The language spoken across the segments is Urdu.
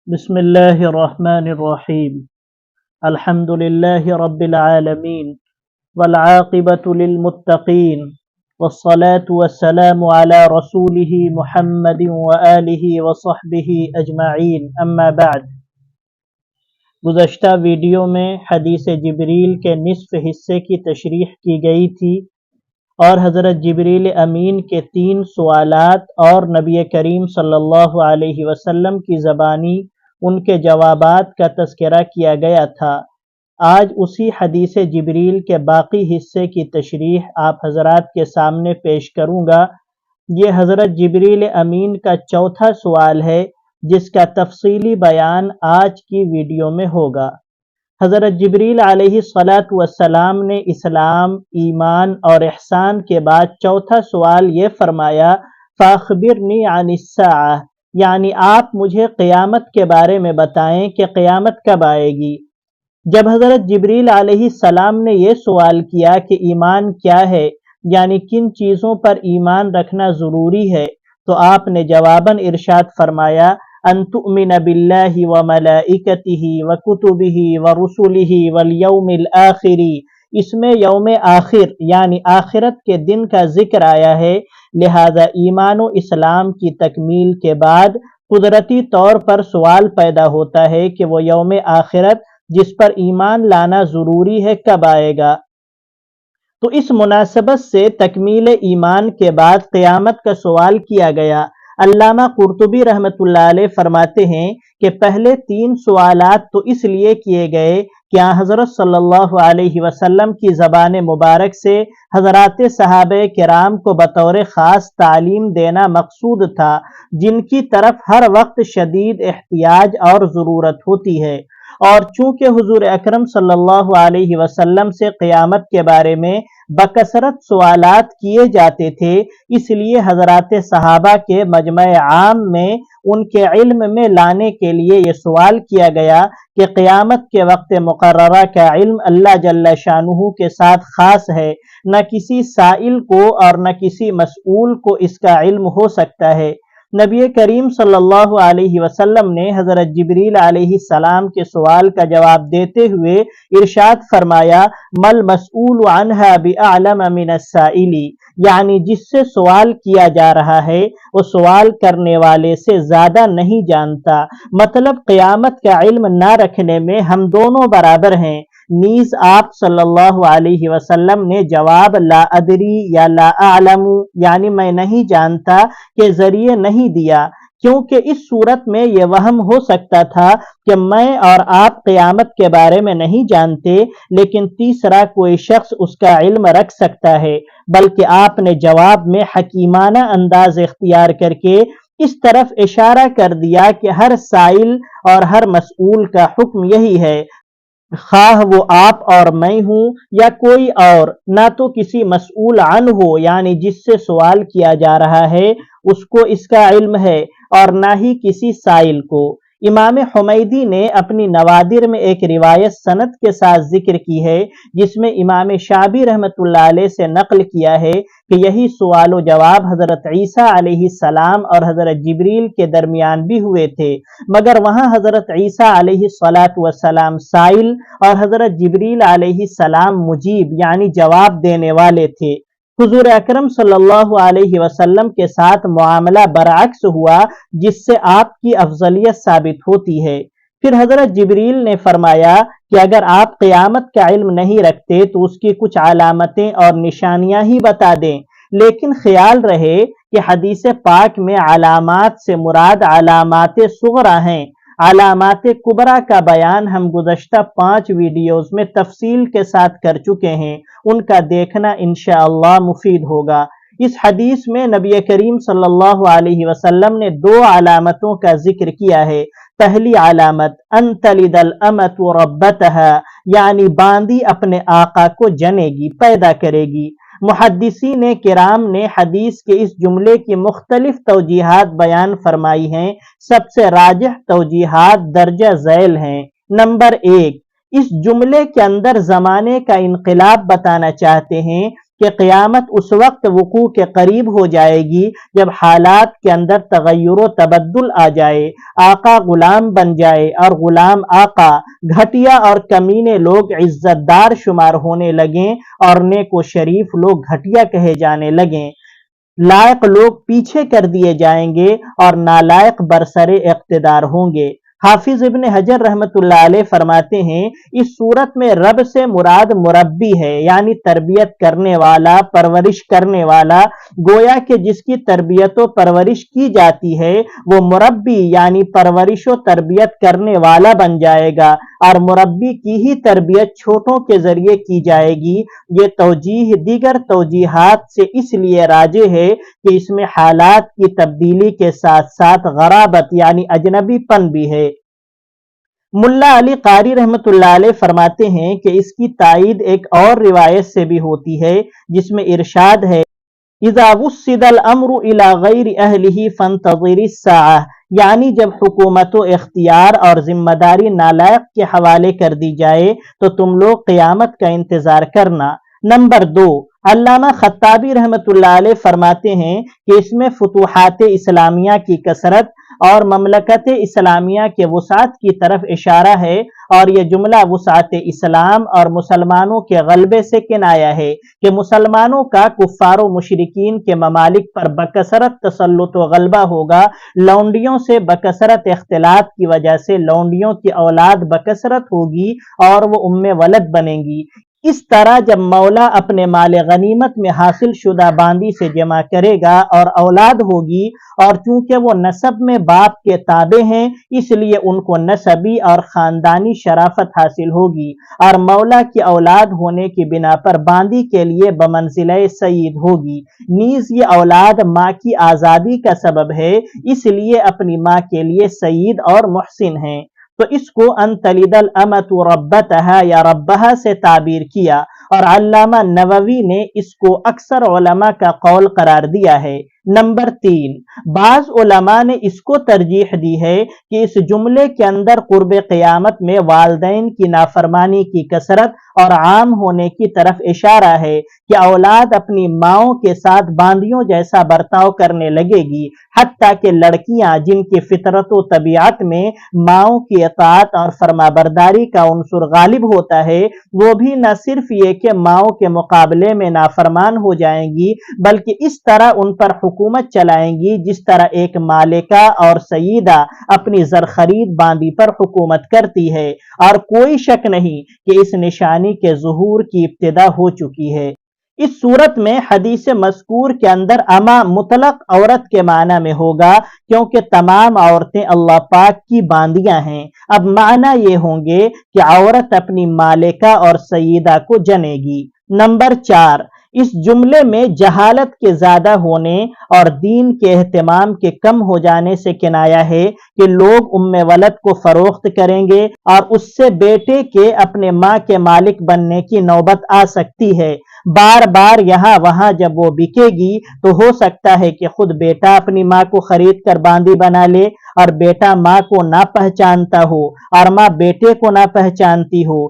بسم الله الرحمن الرحيم. الحمد لله رب العالمين والعاقبة للمتقين والصلاة والسلام على رسوله محمد وآله وصحبه أجمعين اما بعد. گزشتہ ویڈیو میں حدیث جبریل کے نصف حصے کی تشریح کی گئی تھی اور حضرت جبریل امین کے 3 سوالات اور نبی کریم صلی اللہ علیہ وسلم کی زبانی ان کے جوابات کا تذکرہ کیا گیا تھا۔ آج اسی حدیث جبریل کے باقی حصے کی تشریح آپ حضرات کے سامنے پیش کروں گا۔ یہ حضرت جبریل امین کا 4تھا سوال ہے جس کا تفصیلی بیان آج کی ویڈیو میں ہوگا۔ حضرت جبریل علیہ السلام نے اسلام، ایمان اور احسان کے بعد 4تھا سوال یہ فرمایا، فاخبرنی عن الساعہ، یعنی آپ مجھے قیامت کے بارے میں بتائیں کہ قیامت کب آئے گی۔ جب حضرت جبریل علیہ السلام نے یہ سوال کیا کہ ایمان کیا ہے، یعنی کن چیزوں پر ایمان رکھنا ضروری ہے، تو آپ نے جواباً ارشاد فرمایا، ان تؤمن باللہ وملائکتہ وکتبہ ورسلہ والیوم الآخر۔ اس میں یوم آخر یعنی آخرت کے دن کا ذکر آیا ہے، لہذا ایمان و اسلام کی تکمیل کے بعد قدرتی طور پر سوال پیدا ہوتا ہے کہ وہ یوم آخرت جس پر ایمان لانا ضروری ہے کب آئے گا۔ تو اس مناسبت سے تکمیل ایمان کے بعد قیامت کا سوال کیا گیا۔ علامہ قرطبی رحمۃ اللہ علیہ فرماتے ہیں کہ پہلے 3 سوالات تو اس لیے کیے گئے کہ حضرت صلی اللہ علیہ وسلم کی زبان مبارک سے حضرات صحابہ کرام کو بطور خاص تعلیم دینا مقصود تھا، جن کی طرف ہر وقت شدید احتیاج اور ضرورت ہوتی ہے، اور چونکہ حضور اکرم صلی اللہ علیہ وسلم سے قیامت کے بارے میں بکثرت سوالات کیے جاتے تھے، اس لیے حضرات صحابہ کے مجمع عام میں ان کے علم میں لانے کے لیے یہ سوال کیا گیا کہ قیامت کے وقت مقررہ کا علم اللہ جل شانہ کے ساتھ خاص ہے، نہ کسی سائل کو اور نہ کسی مسئول کو اس کا علم ہو سکتا ہے۔ نبی کریم صلی اللہ علیہ وسلم نے حضرت جبریل علیہ السلام کے سوال کا جواب دیتے ہوئے ارشاد فرمایا، مل مسئول عنہا بأعلم من السائل، یعنی جس سے سوال کیا جا رہا ہے وہ سوال کرنے والے سے زیادہ نہیں جانتا، مطلب قیامت کا علم نہ رکھنے میں ہم دونوں برابر ہیں۔ نیز آپ صلی اللہ علیہ وسلم نے جواب لا ادری یا لا اعلم، یعنی میں نہیں جانتا کے ذریعے نہیں دیا، کیونکہ اس صورت میں یہ وہم ہو سکتا تھا کہ میں اور آپ قیامت کے بارے میں نہیں جانتے، لیکن تیسرا کوئی شخص اس کا علم رکھ سکتا ہے، بلکہ آپ نے جواب میں حکیمانہ انداز اختیار کر کے اس طرف اشارہ کر دیا کہ ہر سائل اور ہر مسئول کا حکم یہی ہے، خواہ وہ آپ اور میں ہوں یا کوئی اور، نہ تو کسی مسئول عنہ ہو یعنی جس سے سوال کیا جا رہا ہے اس کو اس کا علم ہے، اور نہ ہی کسی سائل کو۔ امام حمیدی نے اپنی نوادر میں ایک روایت سند کے ساتھ ذکر کی ہے جس میں امام شعبی رحمۃ اللہ علیہ سے نقل کیا ہے کہ یہی سوال و جواب حضرت عیسیٰ علیہ السلام اور حضرت جبریل کے درمیان بھی ہوئے تھے، مگر وہاں حضرت عیسیٰ علیہ السلام سائل اور حضرت جبریل علیہ السلام مجیب یعنی جواب دینے والے تھے۔ حضور اکرم صلی اللہ علیہ وسلم کے ساتھ معاملہ برعکس ہوا، جس سے آپ کی افضلیت ثابت ہوتی ہے۔ پھر حضرت جبریل نے فرمایا کہ اگر آپ قیامت کا علم نہیں رکھتے تو اس کی کچھ علامتیں اور نشانیاں ہی بتا دیں، لیکن خیال رہے کہ حدیث پاک میں علامات سے مراد علامات صغرا ہیں۔ علامات کبریٰ کا بیان ہم گزشتہ 5 ویڈیوز میں تفصیل کے ساتھ کر چکے ہیں، ان کا دیکھنا انشاءاللہ مفید ہوگا۔ اس حدیث میں نبی کریم صلی اللہ علیہ وسلم نے 2 علامتوں کا ذکر کیا ہے۔ پہلی علامت ان تلد الامۃ ربتہا، یعنی باندی اپنے آقا کو جنے گی، پیدا کرے گی۔ محدثین کرام نے حدیث کے اس جملے کی مختلف توجیحات بیان فرمائی ہیں، سب سے راجح توجیحات درجہ ذیل ہیں۔ نمبر 1، اس جملے کے اندر زمانے کا انقلاب بتانا چاہتے ہیں کہ قیامت اس وقت وقوع کے قریب ہو جائے گی جب حالات کے اندر تغیر و تبدل آ جائے، آقا غلام بن جائے اور غلام آقا، گھٹیا اور کمینے لوگ عزت دار شمار ہونے لگیں اور نیک و شریف لوگ گھٹیا کہے جانے لگیں، لائق لوگ پیچھے کر دیے جائیں گے اور نالائق برسر اقتدار ہوں گے۔ حافظ ابن حجر رحمۃ اللہ علیہ فرماتے ہیں اس صورت میں رب سے مراد مربی ہے، یعنی تربیت کرنے والا، پرورش کرنے والا، گویا کہ جس کی تربیت و پرورش کی جاتی ہے وہ مربی یعنی پرورش و تربیت کرنے والا بن جائے گا، اور مربی کی ہی تربیت چھوٹوں کے ذریعے کی جائے گی۔ یہ توجیہ دیگر توجیہات سے اس لیے راجح ہے کہ اس میں حالات کی تبدیلی کے ساتھ ساتھ غرابت یعنی اجنبی پن بھی ہے۔ ملا علی قاری رحمۃ اللہ علیہ فرماتے ہیں کہ اس کی تائید ایک اور روایت سے بھی ہوتی ہے جس میں ارشاد ہے اذا وسد الامر الى غیر اہلہ فانتظر الساعہ، یعنی جب حکومت و اختیار اور ذمہ داری نالائق کے حوالے کر دی جائے تو تم لوگ قیامت کا انتظار کرنا۔ نمبر 2، علامہ خطابی رحمۃ اللہ علیہ فرماتے ہیں کہ اس میں فتوحات اسلامیہ کی کثرت اور مملکت اسلامیہ کے وسعت کی طرف اشارہ ہے، اور یہ جملہ وسعت اسلام اور مسلمانوں کے غلبے سے کنایا ہے کہ مسلمانوں کا کفار و مشرکین کے ممالک پر بکثرت تسلط و غلبہ ہوگا، لونڈیوں سے بکثرت اختلاط کی وجہ سے لونڈیوں کی اولاد بکثرت ہوگی اور وہ ولد بنیں گی۔ اس طرح جب مولا اپنے مال غنیمت میں حاصل شدہ باندی سے جمع کرے گا اور اولاد ہوگی، اور چونکہ وہ نسب میں باپ کے تابع ہیں اس لیے ان کو نسبی اور خاندانی شرافت حاصل ہوگی، اور مولا کی اولاد ہونے کی بنا پر باندی کے لیے بمنزلہ سید ہوگی، نیز یہ اولاد ماں کی آزادی کا سبب ہے، اس لیے اپنی ماں کے لیے سید اور محسن ہیں، تو اس کو ان تلد الامۃ ربتہا یا ربہا سے تعبیر کیا، اور علامہ نووی نے اس کو اکثر علماء کا قول قرار دیا ہے۔ نمبر 3، بعض علماء نے اس کو ترجیح دی ہے کہ اس جملے کے اندر قرب قیامت میں والدین کی نافرمانی کی کثرت اور عام ہونے کی طرف اشارہ ہے کہ اولاد اپنی ماؤں کے ساتھ باندیوں جیسا برتاؤ کرنے لگے گی، حتیٰ کہ لڑکیاں جن کی فطرت و طبیعت میں ماؤں کی اطاعت اور فرما برداری کا عنصر غالب ہوتا ہے، وہ بھی نہ صرف یہ کہ ماؤں کے مقابلے میں نافرمان ہو جائیں گی بلکہ اس طرح ان پر حکومت چلائیں گی جس طرح ایک مالکہ اور سیدہ اپنی زرخرید باندی پر حکومت کرتی ہے، اور کوئی شک نہیں کہ اس نشانی کے ظہور کی ابتدا ہو چکی ہے۔ اس صورت میں حدیث مذکور کے اندر اما مطلق عورت کے معنی میں ہوگا کیونکہ تمام عورتیں اللہ پاک کی باندیاں ہیں۔ اب معنی یہ ہوں گے کہ عورت اپنی مالکہ اور سیدہ کو جنے گی۔ نمبر 4، اس جملے میں جہالت کے زیادہ ہونے اور دین کے اہتمام کے کم ہو جانے سے کنایا ہے کہ لوگ ولد کو فروخت کریں گے اور اس سے بیٹے کے اپنے ماں کے مالک بننے کی نوبت آ سکتی ہے۔ بار بار یہاں وہاں جب وہ بکے گی تو ہو سکتا ہے کہ خود بیٹا اپنی ماں کو خرید کر باندی بنا لے، اور بیٹا ماں کو نہ پہچانتا ہو اور ماں بیٹے کو نہ پہچانتی ہو۔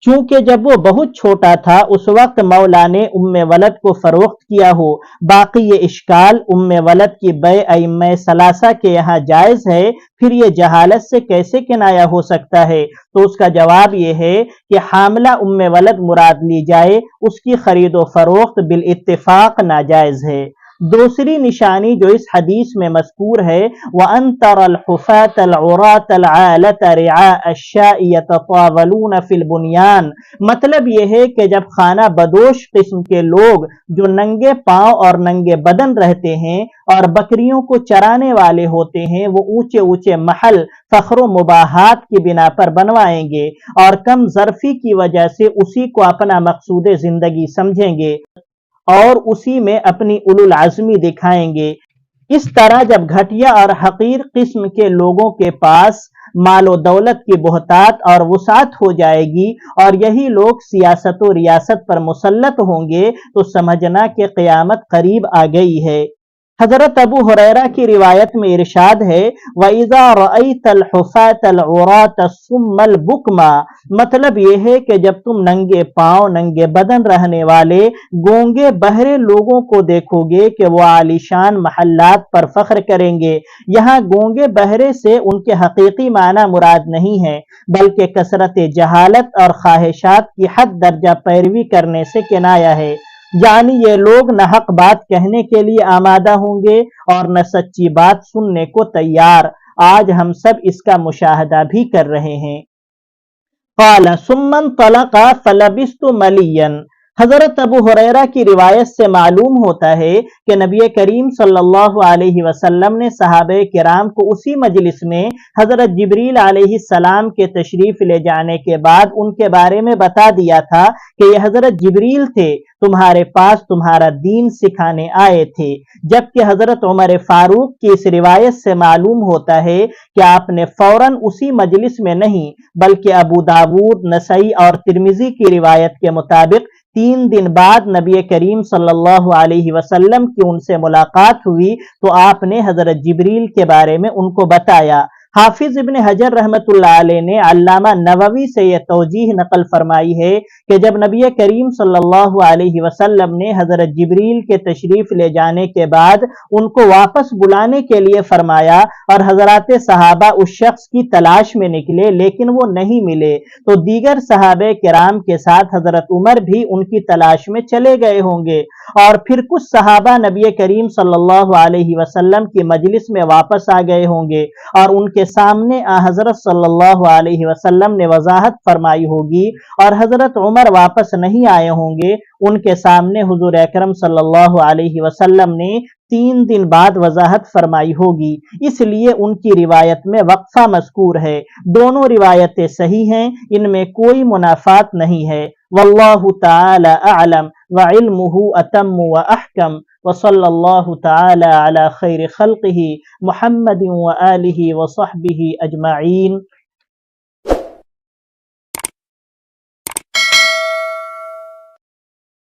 چونکہ جب وہ بہت چھوٹا تھا اس وقت مولا نے ولد کو فروخت کیا ہو۔ باقی یہ اشکال ولد کی بے ائمہ ثلاثہ کے یہاں جائز ہے، پھر یہ جہالت سے کیسے کنایا ہو سکتا ہے؟ تو اس کا جواب یہ ہے کہ حاملہ ولد مراد لی جائے، اس کی خرید و فروخت بالاتفاق ناجائز ہے۔ دوسری نشانی جو اس حدیث میں مذکور ہے وَأَن تَرَى الْحُفَاةَ الْعُرَاةَ الْعَالَةَ رِعَاءَ الشَّاءِ يَتَطَاوَلُونَ فِي الْبُنْيَانِ، مطلب یہ ہے کہ جب خانہ بدوش قسم کے لوگ جو ننگے پاؤں اور ننگے بدن رہتے ہیں اور بکریوں کو چرانے والے ہوتے ہیں وہ اونچے اونچے محل فخر و مباحات کی بنا پر بنوائیں گے اور کم ظرفی کی وجہ سے اسی کو اپنا مقصود زندگی سمجھیں گے اور اسی میں اپنی اولو العزمی دکھائیں گے۔ اس طرح جب گھٹیا اور حقیر قسم کے لوگوں کے پاس مال و دولت کی بہتات اور وسعت ہو جائے گی اور یہی لوگ سیاست و ریاست پر مسلط ہوں گے تو سمجھنا کہ قیامت قریب آ گئی ہے۔ حضرت ابو ہریرہ کی روایت میں ارشاد ہے وَإِذَا رَأَيْتَ الْحُفَاةَ الْعُرَاةَ الصُّمَّ الْبُكْمَ، مطلب یہ ہے کہ جب تم ننگے پاؤں ننگے بدن رہنے والے گونگے بہرے لوگوں کو دیکھو گے کہ وہ عالیشان محلات پر فخر کریں گے، یہاں گونگے بہرے سے ان کے حقیقی معنی مراد نہیں ہے بلکہ کثرت جہالت اور خواہشات کی حد درجہ پیروی کرنے سے کنایا ہے، یعنی یہ لوگ نہ حق بات کہنے کے لیے آمادہ ہوں گے اور نہ سچی بات سننے کو تیار۔ آج ہم سب اس کا مشاہدہ بھی کر رہے ہیں۔ قال ثم انطلق فلبثت مليا، حضرت ابو ہریرہ کی روایت سے معلوم ہوتا ہے کہ نبی کریم صلی اللہ علیہ وسلم نے صحابہ کرام کو اسی مجلس میں حضرت جبریل علیہ السلام کے تشریف لے جانے کے بعد ان کے بارے میں بتا دیا تھا کہ یہ حضرت جبریل تھے، تمہارے پاس تمہارا دین سکھانے آئے تھے، جبکہ حضرت عمر فاروق کی اس روایت سے معلوم ہوتا ہے کہ آپ نے فوراً اسی مجلس میں نہیں بلکہ ابو داود، نسائی اور ترمذی کی روایت کے مطابق 3 دن بعد نبی کریم صلی اللہ علیہ وسلم کی ان سے ملاقات ہوئی تو آپ نے حضرت جبریل کے بارے میں ان کو بتایا۔ حافظ ابن حجر رحمۃ اللہ علیہ نے علامہ نووی سے یہ توجیہ نقل فرمائی ہے کہ جب نبی کریم صلی اللہ علیہ وسلم نے حضرت جبریل کے تشریف لے جانے کے بعد ان کو واپس بلانے کے لیے فرمایا اور حضرات صحابہ اس شخص کی تلاش میں نکلے لیکن وہ نہیں ملے تو دیگر صحابہ کرام کے ساتھ حضرت عمر بھی ان کی تلاش میں چلے گئے ہوں گے، اور پھر کچھ صحابہ نبی کریم صلی اللہ علیہ وسلم کی مجلس میں واپس آ گئے ہوں گے اور ان کے سامنے حضرت صلی اللہ علیہ وسلم نے وضاحت فرمائی ہوگی، اور حضرت عمر واپس نہیں آئے ہوں گے، ان کے سامنے حضور اکرم صلی اللہ علیہ وسلم نے 3 دن بعد وضاحت فرمائی ہوگی، اس لیے ان کی روایت میں وقفہ مذکور ہے۔ دونوں روایتیں صحیح ہیں، ان میں کوئی منافات نہیں ہے۔ واللہ تعالی اعلم وعلمہ اتم واحکم، وصلی اللہ تعالی علی خیر خلقہ محمد وآلہ وصحبہ اجمعین۔